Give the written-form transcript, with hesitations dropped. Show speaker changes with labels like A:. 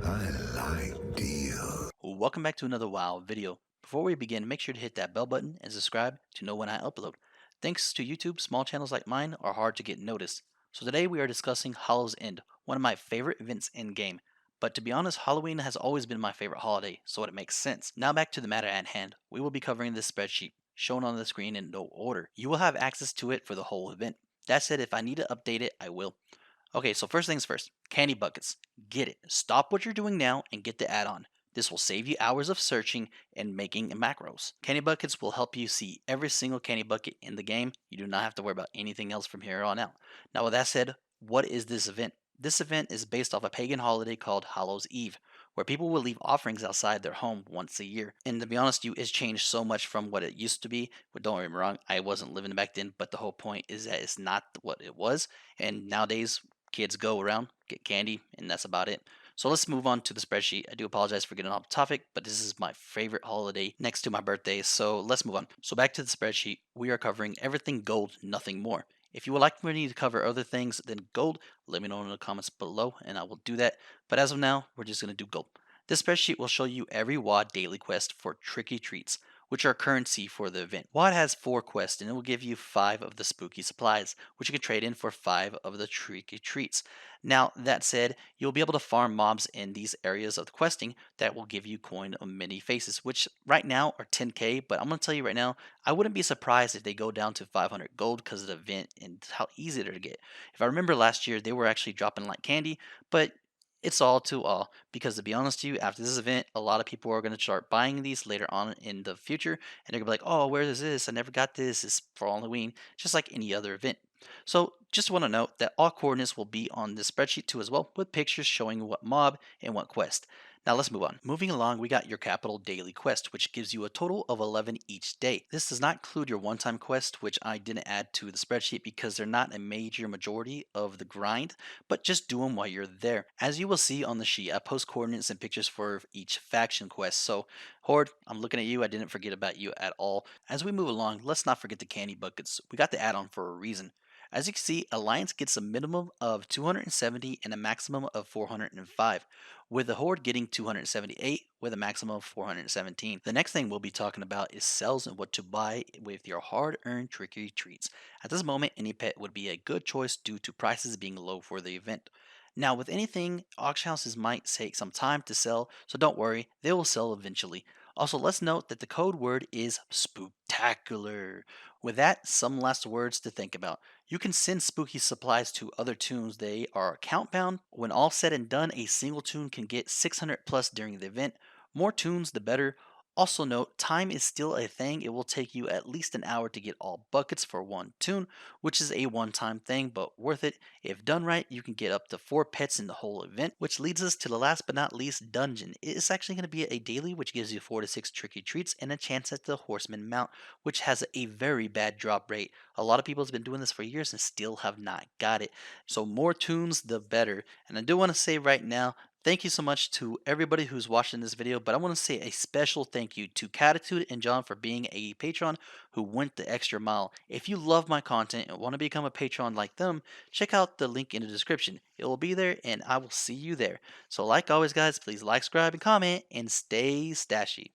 A: I like deals.
B: Welcome back to another WoW video. Before we begin, make sure to hit that bell button and subscribe to know when I upload. Thanks to YouTube, small channels like mine are hard to get noticed. So today we are discussing Hallow's End, one of my favorite events in game. But to be honest, Halloween has always been my favorite holiday, so it makes sense. Now back to the matter at hand. We will be covering this spreadsheet, shown on the screen in no order. You will have access to it for the whole event. That said, if I need to update it, I will. Okay, so first things first, candy buckets. Get it. Stop what you're doing now and get the add-on. This will save you hours of searching and making macros. Candy buckets will help you see every single candy bucket in the game. You do not have to worry about anything else from here on out. Now, with that said, what is this event? This event is based off a pagan holiday called Hallow's Eve, where people will leave offerings outside their home once a year. And to be honest, it's changed so much from what it used to be. But don't get me wrong, I wasn't living back then, but the whole point is that it's not what it was. And nowadays, kids go around, get candy, and that's about it. So let's move on to the spreadsheet. I do apologize for getting off topic, but this is my favorite holiday next to my birthday. So let's move on. So back to the spreadsheet. We are covering everything gold, nothing more. If you would like me to cover other things than gold, let me know in the comments below and I will do that. But as of now, we're just going to do gold. This spreadsheet will show you every WOD daily quest for tricky treats, which are currency for the event. WOD has 4 quests and it will give you 5 of the spooky supplies, which you can trade in for 5 of the tricky treats. Now, that said, you'll be able to farm mobs in these areas of the questing that will give you coin of many faces, which right now are 10k, but I'm going to tell you right now, I wouldn't be surprised if they go down to 500 gold because of the event and how easy they're to get. If I remember last year, they were actually dropping like candy, but it's all to all because to be honest with you, after this event, a lot of people are going to start buying these later on in the future, and they're going to be like, "Oh, where is this? I never got this. It's for Halloween," just like any other event. So just want to note that all coordinates will be on this spreadsheet too as well, with pictures showing what mob and what quest. Now let's move on. Moving along, we got your capital daily quest, which gives you a total of 11 each day. This does not include your one-time quest, which I didn't add to the spreadsheet because they're not a major majority of the grind, but just do them while you're there. As you will see on the sheet, I post coordinates and pictures for each faction quest. So Horde, I'm looking at you. I didn't forget about you at all. As we move along, let's not forget the candy buckets. We got the add-on for a reason. As you can see, Alliance gets a minimum of 270 and a maximum of 405, with the Horde getting 278 with a maximum of 417. The next thing we'll be talking about is sales and what to buy with your hard-earned tricky treats. At this moment, any pet would be a good choice due to prices being low for the event. Now, with anything, auction houses might take some time to sell, so don't worry, they will sell eventually. Also, let's note that the code word is spooktacular. With that, some last words to think about. You can send spooky supplies to other tunes. They are count bound. When all said and done, a single tune can get 600 plus during the event. More tunes, the better. Also note, time is still a thing. It will take you at least an hour to get all buckets for one tune, which is a one-time thing, but worth it. If done right, you can get up to 4 pets in the whole event, which leads us to the last but not least dungeon. It is actually going to be a daily, which gives you 4 to 6 tricky treats and a chance at the horseman mount, which has a very bad drop rate. A lot of people have been doing this for years and still have not got it. So more tunes, the better. And I do want to say right now, thank you so much to everybody who's watching this video, but I want to say a special thank you to Catitude and John for being a patron who went the extra mile. If you love my content and want to become a patron like them, check out the link in the description. It will be there and I will see you there. So like always guys, please like, subscribe, and comment, and stay stashy.